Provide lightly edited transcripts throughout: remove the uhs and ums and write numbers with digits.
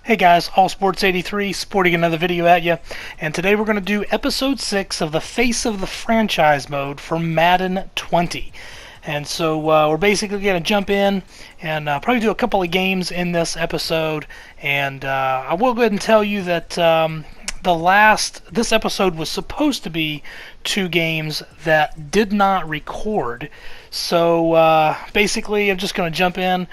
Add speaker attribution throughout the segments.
Speaker 1: Hey guys, All Sports 83, sporting another video at you, and today we're going to do episode 6 of the Face of the Franchise mode for Madden 20. And so we're basically going to jump in and probably do a couple of games in this episode, and I will go ahead and tell you that this episode was supposed to be 2 games that did not record. So basically I'm just going to jump in,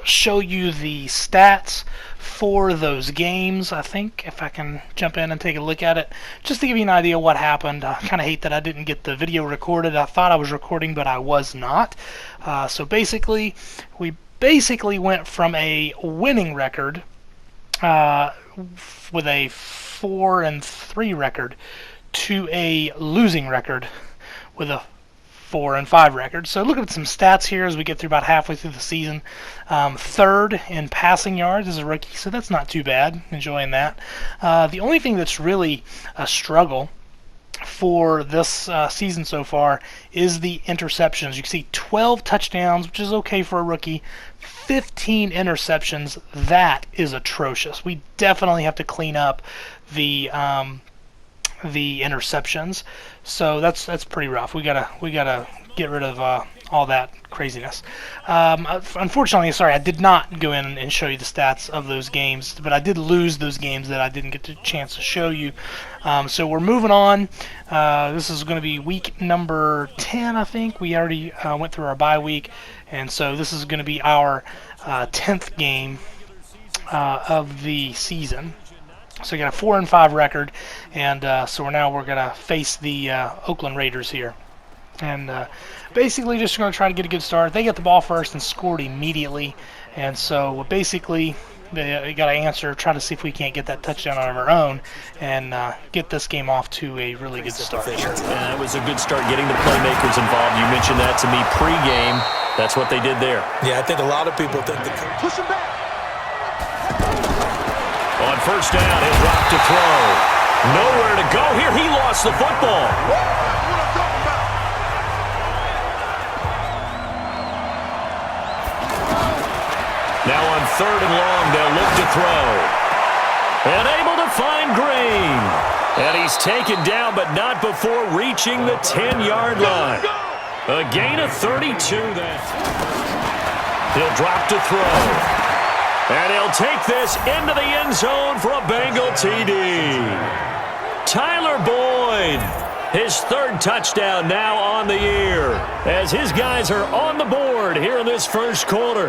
Speaker 1: show you the stats for those games. I think if I can jump in and take a look at it, just to give you an idea what happened. I kind of hate that I didn't get the video recorded. I thought I was recording, but I was not. So basically, we went from a winning record with a 4-3 record to a losing record with a 4-5 record. So look at some stats here as we get through about halfway through the season. Third in passing yards as a rookie, so that's not too bad. Enjoying that. The only thing that's really a struggle for this season so far is the interceptions. You can see 12 touchdowns, which is okay for a rookie. 15 interceptions. That is atrocious. We definitely have to clean up the interceptions, so that's pretty rough. We gotta get rid of all that craziness. Unfortunately, sorry, I did not go in and show you the stats of those games, but I did lose those games that I didn't get the chance to show you. So we're moving on. This is going to be week number 10, I think. We already went through our bye week, and so this is going to be our 10th game of the season. So we got a 4-5 record, and so we're gonna face the Oakland Raiders here, and basically just going to try to get a good start. They get the ball first and scored immediately, and so basically they got to answer, try to see if we can't get that touchdown on our own, and get this game off to a really good start.
Speaker 2: Yeah, that was a good start getting the playmakers involved. You mentioned that to me pre-game. That's what they did there.
Speaker 3: Yeah, I think a lot of people think they push him back.
Speaker 2: On first down, he'll drop to throw. Nowhere to go here. He lost the football. Now on 3rd and long, they'll look to throw. And able to find Green. And he's taken down, but not before reaching the 10-yard line. A gain of 32 then. He'll drop to throw. And he'll take this into the end zone for a Bengal TD. Tyler Boyd, his 3rd touchdown now on the year, as his guys are on the board here in this first quarter.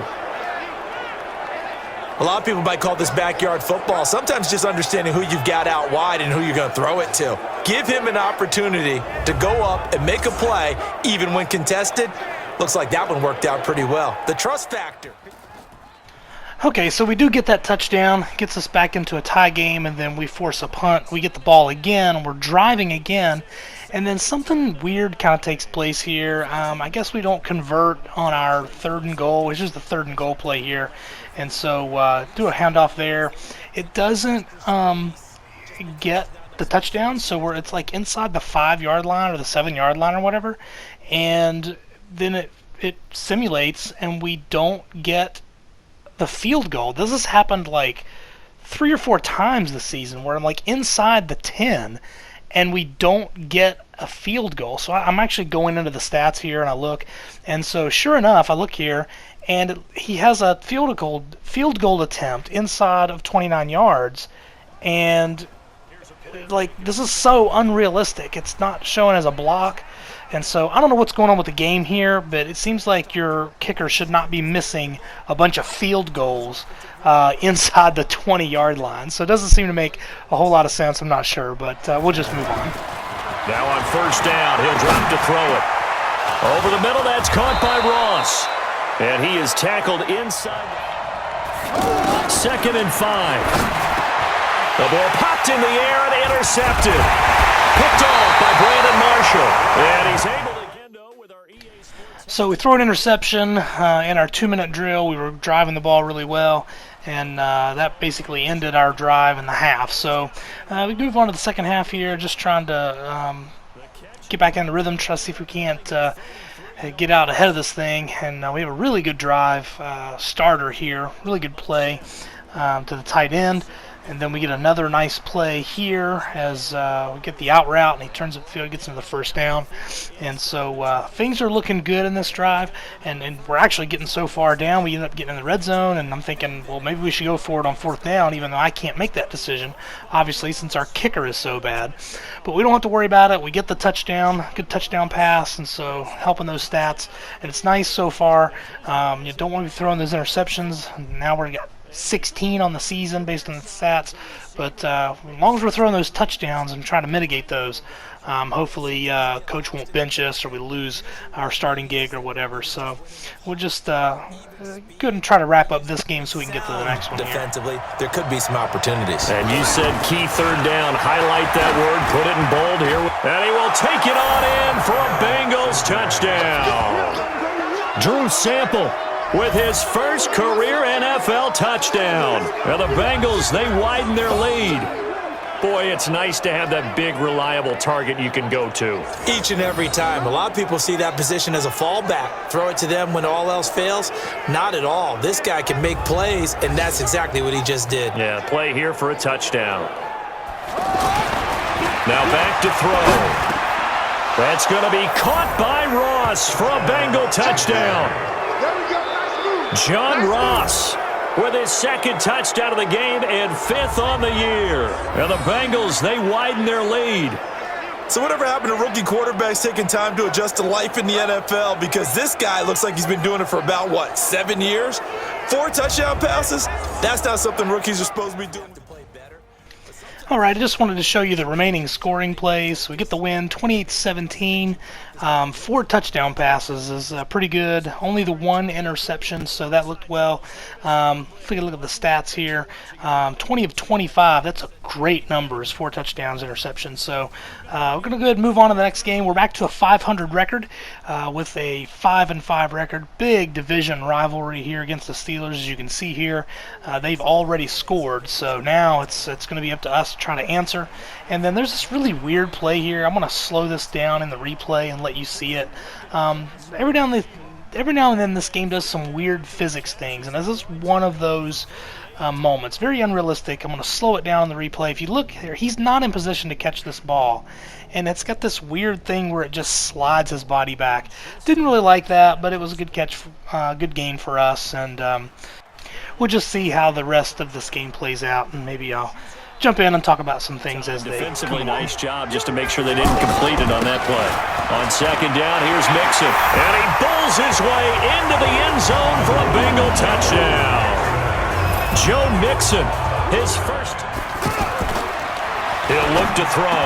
Speaker 3: A lot of people might call this backyard football. Sometimes just understanding who you've got out wide and who you're going to throw it to. Give him an opportunity to go up and make a play, even when contested. Looks like that one worked out pretty well. The trust factor.
Speaker 1: Okay, so we do get that touchdown, gets us back into a tie game, and then we force a punt. We get the ball again, and we're driving again, and then something weird kind of takes place here. I guess we don't convert on our 3rd and goal, which is the 3rd and goal play here, and so do a handoff there. It doesn't get the touchdown, so it's like inside the 5-yard line or the 7-yard line or whatever, and then it simulates, and we don't get the field goal. This has happened like 3 or 4 times this season where I'm like inside the 10 and we don't get a field goal. So I'm actually going into the stats here and I look, and so sure enough I look here and he has a field goal attempt inside of 29 yards, and like this is so unrealistic. It's not showing as a block. And so I don't know what's going on with the game here, but it seems like your kicker should not be missing a bunch of field goals inside the 20-yard line. So it doesn't seem to make a whole lot of sense. I'm not sure, but we'll just move on.
Speaker 2: Now on first down, he'll drop to throw it. Over the middle, that's caught by Ross. And he is tackled inside. 2nd and 5. The ball popped in the air and intercepted. Picked off by Brandon Marshall. And he's able to kendo with our EA Sports.
Speaker 1: So we throw an interception in our 2-minute drill. We were driving the ball really well, and that basically ended our drive in the half. So we move on to the second half here, just trying to get back into rhythm, try to see if we can't get out ahead of this thing. And we have a really good drive starter here, really good play. to the tight end. And then we get another nice play here as we get the out route, and he turns up the field, gets into the first down. And so things are looking good in this drive, and we're actually getting so far down, we end up getting in the red zone, and I'm thinking, well, maybe we should go for it on fourth down, even though I can't make that decision, obviously, since our kicker is so bad. But we don't have to worry about it. We get the touchdown, good touchdown pass, and so helping those stats. And it's nice so far. You don't want to be throwing those interceptions. Now we're got 16 on the season based on the stats, but as long as we're throwing those touchdowns and trying to mitigate those, hopefully coach won't bench us or we lose our starting gig or whatever. So we'll just go and try to wrap up this game so we can get to the next one.
Speaker 3: Defensively, there could be some opportunities.
Speaker 2: And you said key third down. Highlight that word, put it in bold here. And he will take it on in for a Bengals touchdown. Drew Sample with his first career NFL touchdown. And the Bengals, they widen their lead. Boy, it's nice to have that big, reliable target you can go to.
Speaker 3: Each and every time. A lot of people see that position as a fallback. Throw it to them when all else fails. Not at all. This guy can make plays, and that's exactly what he just did.
Speaker 2: Yeah, play here for a touchdown. Now back to throw. That's going to be caught by Ross for a Bengal touchdown. John Ross with his second touchdown of the game and fifth on the year. And the Bengals, they widen their lead.
Speaker 3: So whatever happened to rookie quarterbacks taking time to adjust to life in the NFL? Because this guy looks like he's been doing it for about, 7 years? 4 touchdown passes? That's not something rookies are supposed to be doing.
Speaker 1: All right, I just wanted to show you the remaining scoring plays. We get the win, 28-17. 4 touchdown passes is pretty good. Only the 1 interception, so that looked well. If we can look at the stats here, 20 of 25. That's a great numbers, 4 touchdowns, interceptions. So we're going to go ahead and move on to the next game. We're back to a 500 record with a 5-5 record. Big division rivalry here against the Steelers, as you can see here. They've already scored, so now it's going to be up to us to try to answer. And then there's this really weird play here. I'm going to slow this down in the replay and let you see it. Every now and then this game does some weird physics things, and this is one of those moments. Very unrealistic. I'm going to slow it down in the replay. If you look here, he's not in position to catch this ball, and it's got this weird thing where it just slides his body back. Didn't really like that, but it was a good catch, good gain for us, and we'll just see how the rest of this game plays out, and maybe I'll jump in and talk about some things as they
Speaker 2: defensively nice job just to make sure they didn't complete it on that play. On second down, here's Mixon, and he bulls his way into the end zone for a Bengal touchdown. Joe Mixon, his first. He'll look to throw.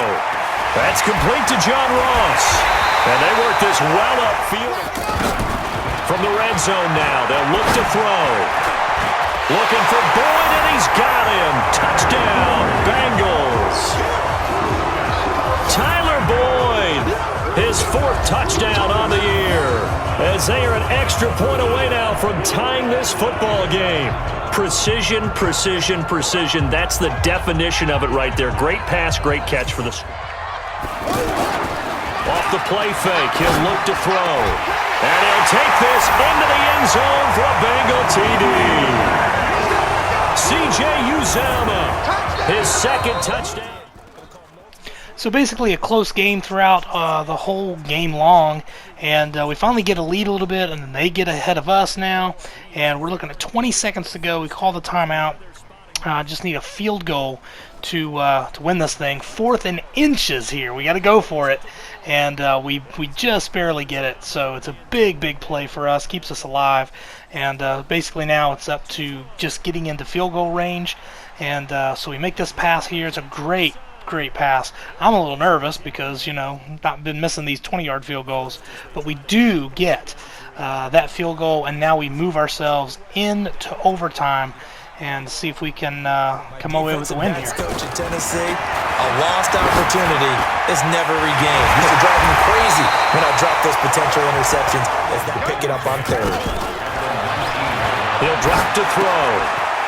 Speaker 2: That's complete to John Ross, and they work this well upfield. From the red zone now, they'll look to throw. Looking for Boyd, and he's got him. Touchdown, Bengals. Tyler Boyd, his 4th touchdown on the year, as they are an extra point away now from tying this football game. Precision, precision, precision. That's the definition of it right there. Great pass, great catch for the squad. Off the play fake, he'll look to throw. And he'll take this into the end zone for a Bengal TD. C.J. Uzomah, his 2nd touchdown.
Speaker 1: So basically a close game throughout the whole game long, and we finally get a lead a little bit, and then they get ahead of us now, and we're looking at 20 seconds to go. We call the timeout. Just need a field goal to win this thing. 4th and inches here. We got to go for it, and we just barely get it. So it's a big play for us. Keeps us alive, and basically now it's up to just getting into field goal range. And so we make this pass here. It's a great pass. I'm a little nervous because, not been missing these 20-yard field goals, but we do get that field goal, and now we move ourselves into overtime and see if we can come away with the win here.
Speaker 3: Coach in Tennessee, a lost opportunity is never regained. Used to drive me crazy when I drop those potential interceptions as they pick it up on 3rd.
Speaker 2: He'll drop to throw.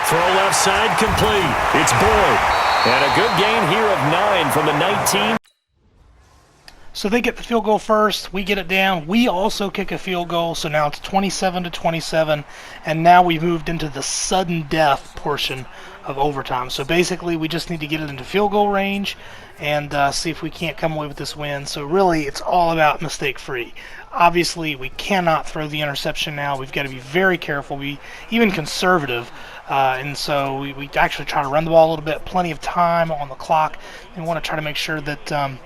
Speaker 2: Throw left side complete. It's Boyd. And a good gain here of 9 from the 19.
Speaker 1: So they get the field goal first, we get it down, we also kick a field goal, so now it's 27-27, and now we've moved into the sudden death portion of overtime. So basically we just need to get it into field goal range and see if we can't come away with this win. So really it's all about mistake free. Obviously we cannot throw the interception now. We've got to be very careful, be even conservative. And so we actually try to run the ball a little bit, plenty of time on the clock, and want to try to make sure that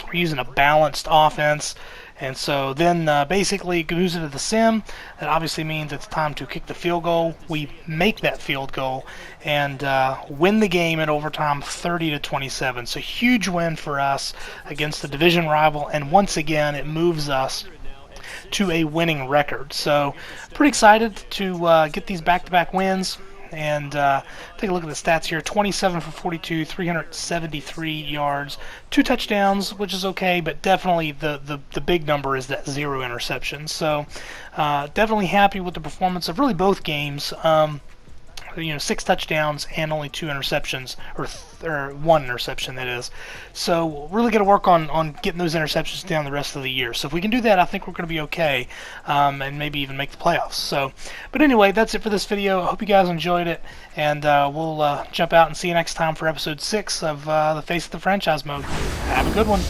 Speaker 1: we're using a balanced offense. And so then basically it moves into the sim. That obviously means it's time to kick the field goal. We make that field goal and win the game in overtime 30-27. So huge win for us against the division rival, and once again it moves us to a winning record. So pretty excited to get these back-to-back wins. And take a look at the stats here. 27 for 42, 373 yards, 2 touchdowns, which is okay, but definitely the big number is that 0 interceptions. So definitely happy with the performance of really both games. 6 touchdowns and only 2 interceptions, or 1 interception, that is. So really got to work on getting those interceptions down the rest of the year. So if we can do that, I think we're going to be okay, and maybe even make the playoffs. So, but anyway, that's it for this video. I hope you guys enjoyed it, and we'll jump out and see you next time for episode 6 of the Face of the Franchise mode. Have a good one.